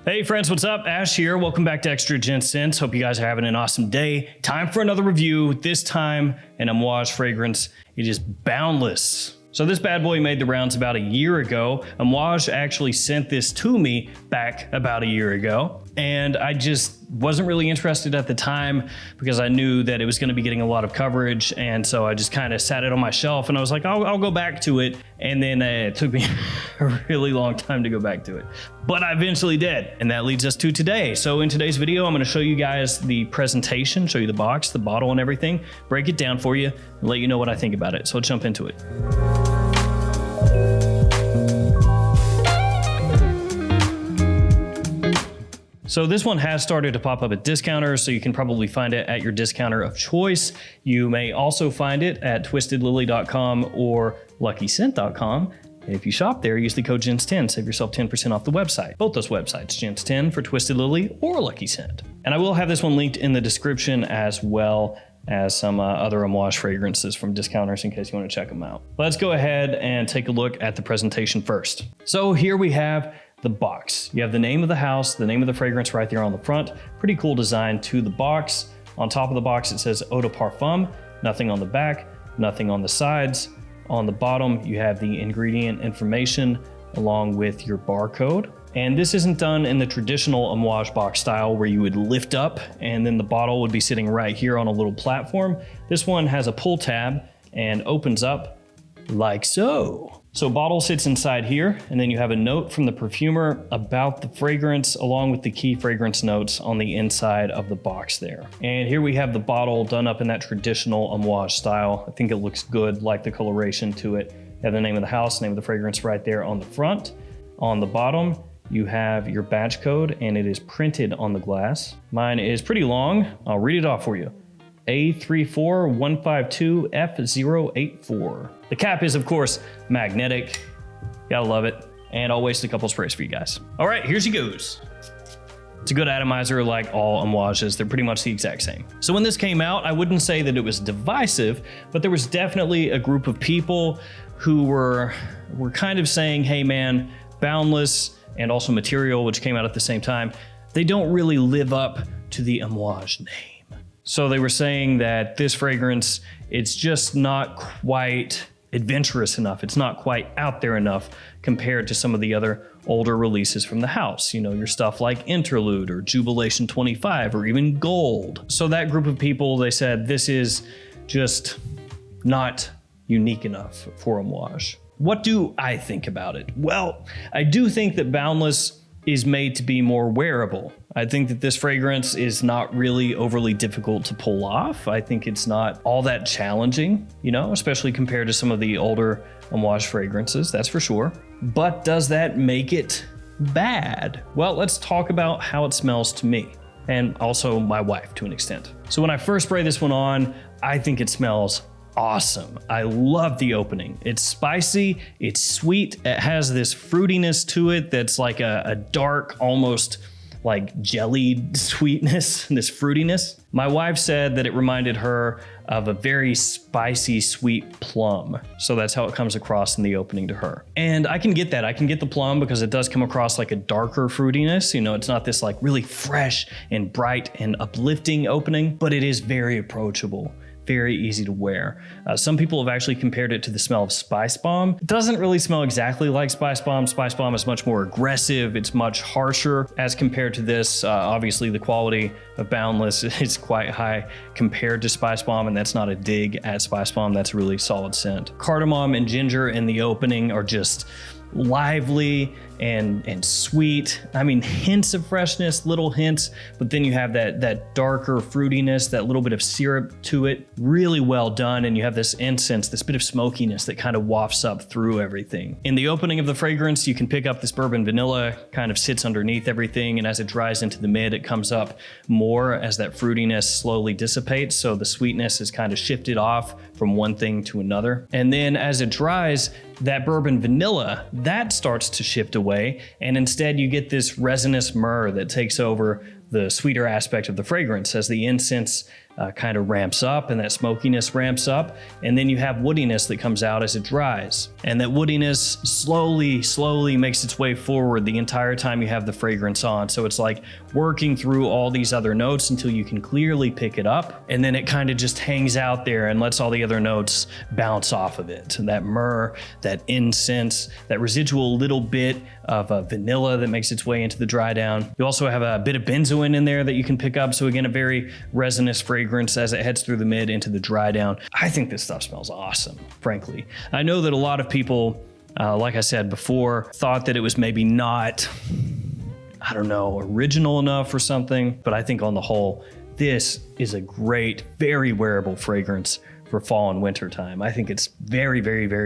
Hey friends, what's up? Ash here. Welcome back to Extra Gents. Hope you guys are having an awesome day. Time for another review, this time an Amouage fragrance. It is Boundless. So this bad boy made the rounds about a year ago. Amouage actually sent this to me back about a year ago. And I just wasn't really interested at the time because I knew that it was going to be getting a lot of coverage. And so I just kind of sat it on my shelf and I was like, I'll go back to it. And then it took me a really long time to go back to it. But I eventually did. And that leads us to today. So in today's video, I'm going to show you guys the presentation, show you the box, the bottle and everything, break it down for you, and let you know what I think about it. So let's jump into it. So this one has started to pop up at discounters, so you can probably find it at your discounter of choice. You may also find it at twistedlily.com or luckyscent.com. If you shop there, use the code GENTS10, save yourself 10% off the website. Both those websites, GENTS10 for Twisted Lily or Lucky Scent. And I will have this one linked in the description as well as some other Amouage fragrances from discounters in case you want to check them out. Let's go ahead and take a look at the presentation first. So here we have the box. You have the name of the house, the name of the fragrance right there on the front. Pretty cool design to the box. On top of the box, it says Eau de Parfum, nothing on the back, nothing on the sides. On the bottom, you have the ingredient information along with your barcode. And this isn't done in the traditional Amouage box style where you would lift up and then the bottle would be sitting right here on a little platform. This one has a pull tab and opens up like so. So bottle sits inside here, and then you have a note from the perfumer about the fragrance along with the key fragrance notes on the inside of the box there. And here we have the bottle done up in that traditional Amouage style. I think it looks good, like the coloration to it. You have the name of the house, name of the fragrance right there on the front. On the bottom, you have your batch code, and it is printed on the glass. Mine is pretty long. I'll read it off for you. A34152F084. The cap is, of course, magnetic. Gotta love it. And I'll waste a couple sprays for you guys. All right, here she goes. It's a good atomizer like all Amouages. They're pretty much the exact same. So when this came out, I wouldn't say that it was divisive, but there was definitely a group of people who were kind of saying, hey man, Boundless and also Material, which came out at the same time, they don't really live up to the Amouage name. So they were saying that this fragrance, it's just not quite adventurous enough. It's not quite out there enough compared to some of the other older releases from the house. You know, your stuff like Interlude or Jubilation 25 or even Gold. So that group of people, they said, this is just not unique enough for Amouage. What do I think about it? Well, I do think that Boundless is made to be more wearable. I think that this fragrance is not really overly difficult to pull off. I think it's not all that challenging, you know, especially compared to some of the older Amouage fragrances, that's for sure. But does that make it bad? Well, let's talk about how it smells to me, and also my wife to an extent. So when I first spray this one on, I think it smells awesome. I love the opening. It's spicy, it's sweet, it has this fruitiness to it that's like a dark, almost like jellied sweetness, this fruitiness. My wife said that it reminded her of a very spicy, sweet plum. So that's how it comes across in the opening to her. And I can get that. I can get the plum because it does come across like a darker fruitiness. You know, it's not this like really fresh and bright and uplifting opening, but it is very approachable. Very easy to wear. Some people have actually compared it to the smell of Spice Bomb. It doesn't really smell exactly like Spice Bomb. Spice Bomb is much more aggressive. It's much harsher as compared to this. Obviously the quality of Boundless is quite high compared to Spice Bomb, and that's not a dig at Spice Bomb. That's a really solid scent. Cardamom and ginger in the opening are just lively and sweet. I mean, hints of freshness, little hints, but then you have that darker fruitiness, that little bit of syrup to it. Really well done. And you have this incense, this bit of smokiness that kind of wafts up through everything. In the opening of the fragrance, you can pick up this bourbon vanilla, kind of sits underneath everything. And as it dries into the mid, it comes up more as that fruitiness slowly dissipates. So the sweetness is kind of shifted off from one thing to another. And then as it dries, that bourbon vanilla, that starts to shift away, and instead you get this resinous myrrh that takes over the sweeter aspect of the fragrance as the incense kind of ramps up and that smokiness ramps up. And then you have woodiness that comes out as it dries. And that woodiness slowly makes its way forward the entire time you have the fragrance on. So it's like working through all these other notes until you can clearly pick it up. And then it kind of just hangs out there and lets all the other notes bounce off of it. And that myrrh, that incense, that residual little bit of vanilla that makes its way into the dry down. You also have a bit of benzoin in there that you can pick up. So again, a very resinous fragrance as it heads through the mid into the dry down. I think this stuff smells awesome, frankly. I know that a lot of people, like I said before, thought that it was maybe not, I don't know, original enough or something, but I think on the whole, this is a great, very wearable fragrance for fall and winter time. I think it's very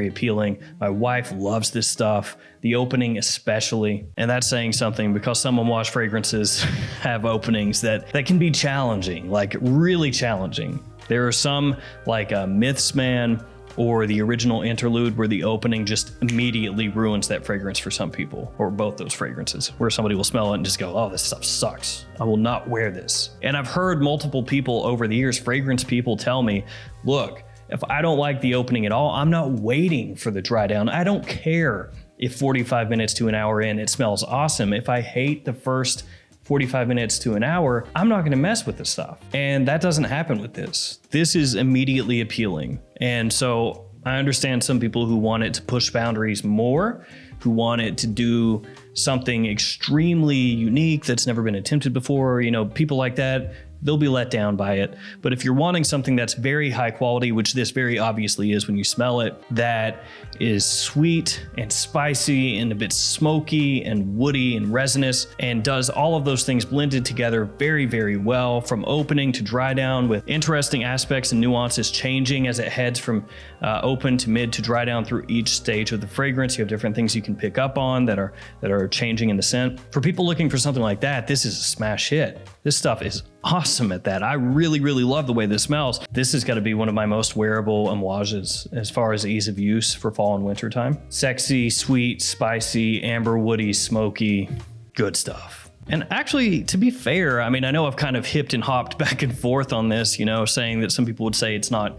appealing. My wife loves this stuff, the opening especially, and that's saying something because some Amouage fragrances have openings that can be challenging, like really challenging. There are some like Myths Man or the original Interlude where the opening just immediately ruins that fragrance for some people, or both those fragrances, where somebody will smell it and just go, oh, this stuff sucks. I will not wear this. And I've heard multiple people over the years, fragrance people, tell me, look, if I don't like the opening at all, I'm not waiting for the dry down. I don't care if 45 minutes to an hour in, it smells awesome. If I hate the first 45 minutes to an hour, I'm not gonna mess with this stuff. And that doesn't happen with this. This is immediately appealing. And so I understand some people who want it to push boundaries more, who want it to do something extremely unique that's never been attempted before. You know, people like that, they'll be let down by it. But if you're wanting something that's very high quality, which this very obviously is when you smell it, that is sweet and spicy and a bit smoky and woody and resinous and does all of those things blended together very well from opening to dry down, with interesting aspects and nuances changing as it heads from open to mid to dry down through each stage of the fragrance. You have different things you can pick up on that are changing in the scent. For people looking for something like that, this is a smash hit. This stuff is awesome at that. I really love the way this smells. This is going to be one of my most wearable Amouages as far as ease of use for fall and winter time. Sexy, sweet, spicy, amber, woody, smoky, good stuff. And actually, to be fair, I mean, I know I've kind of hipped and hopped back and forth on this, you know, saying that some people would say it's not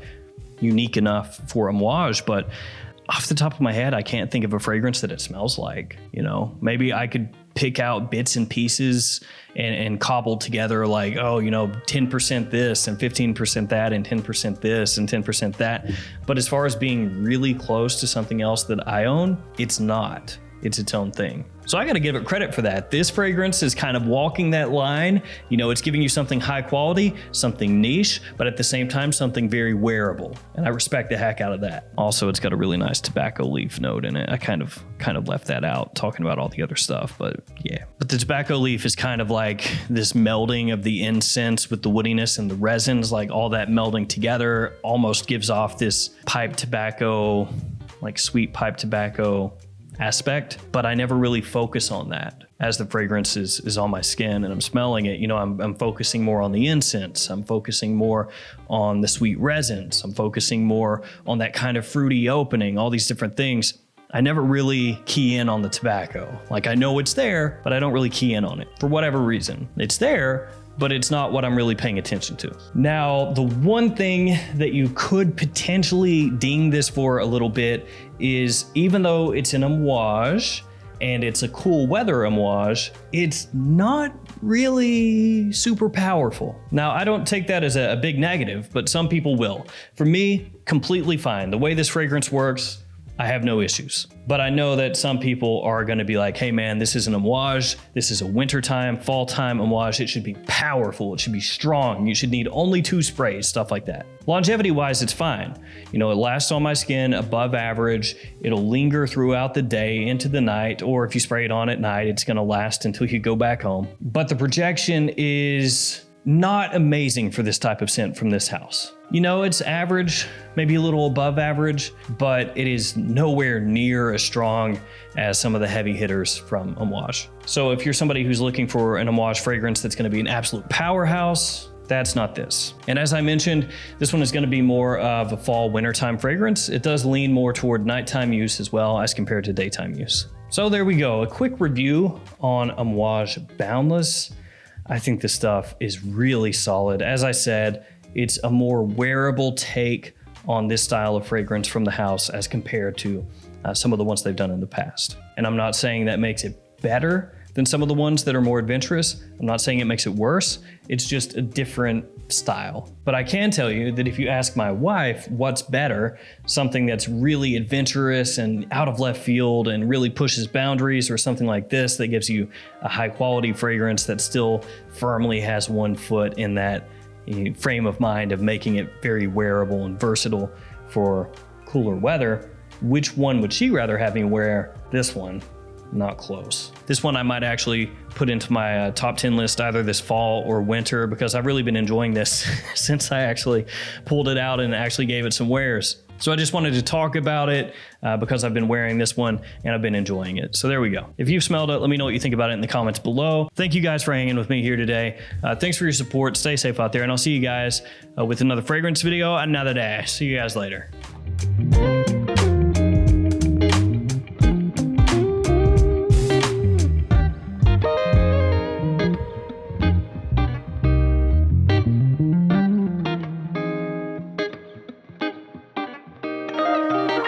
unique enough for Amouage, but off the top of my head, I can't think of a fragrance that it smells like, you know. Maybe I could pick out bits and pieces and cobble together like, oh, you know, 10% this and 15% that and 10% this and 10% that. But as far as being really close to something else that I own, it's not. It's its own thing. So I got to give it credit for that. This fragrance is kind of walking that line. You know, it's giving you something high quality, something niche, but at the same time, something very wearable. And I respect the heck out of that. Also, it's got a really nice tobacco leaf note in it. I kind of left that out talking about all the other stuff, but yeah. But the tobacco leaf is kind of like this melding of the incense with the woodiness and the resins, like all that melding together almost gives off this pipe tobacco, like sweet pipe tobacco aspect, but I never really focus on that as the fragrance is on my skin and I'm smelling it. You know, I'm focusing more on the incense. I'm focusing more on the sweet resins. I'm focusing more on that kind of fruity opening, all these different things. I never really key in on the tobacco. Like, I know it's there, but I don't really key in on it for whatever reason. It's there, but it's not what I'm really paying attention to. Now, the one thing that you could potentially ding this for a little bit is, even though it's an Amouage and it's a cool weather Amouage, it's not really super powerful. Now, I don't take that as a big negative, but some people will. For me, completely fine. The way this fragrance works, I have no issues. But I know that some people are gonna be like, hey man, this is an Amouage. This is a wintertime, fall time Amouage. It should be powerful. It should be strong. You should need only 2 sprays, stuff like that. Longevity wise, it's fine. You know, it lasts on my skin above average. It'll linger throughout the day into the night, or if you spray it on at night, it's gonna last until you go back home. But the projection is not amazing for this type of scent from this house. You know, it's average, maybe a little above average, but it is nowhere near as strong as some of the heavy hitters from Amouage. So if you're somebody who's looking for an Amouage fragrance that's gonna be an absolute powerhouse, that's not this. And as I mentioned, this one is gonna be more of a fall wintertime fragrance. It does lean more toward nighttime use as well as compared to daytime use. So there we go, a quick review on Amouage Boundless. I think this stuff is really solid. As I said, it's a more wearable take on this style of fragrance from the house as compared to some of the ones they've done in the past. And I'm not saying that makes it better than some of the ones that are more adventurous. I'm not saying it makes it worse. It's just a different style. But I can tell you that if you ask my wife what's better, something that's really adventurous and out of left field and really pushes boundaries, or something like this that gives you a high quality fragrance that still firmly has one foot in that frame of mind of making it very wearable and versatile for cooler weather, which one would she rather have me wear? This one. Not close. This one I might actually put into my top 10 list either this fall or winter, because I've really been enjoying this since I actually pulled it out and actually gave it some wears. So I just wanted to talk about it because I've been wearing this one and I've been enjoying it. So there we go. If you've smelled it, let me know what you think about it in the comments below. Thank you guys for hanging with me here today. Thanks for your support. Stay safe out there, and I'll see you guys with another fragrance video another day. See you guys later.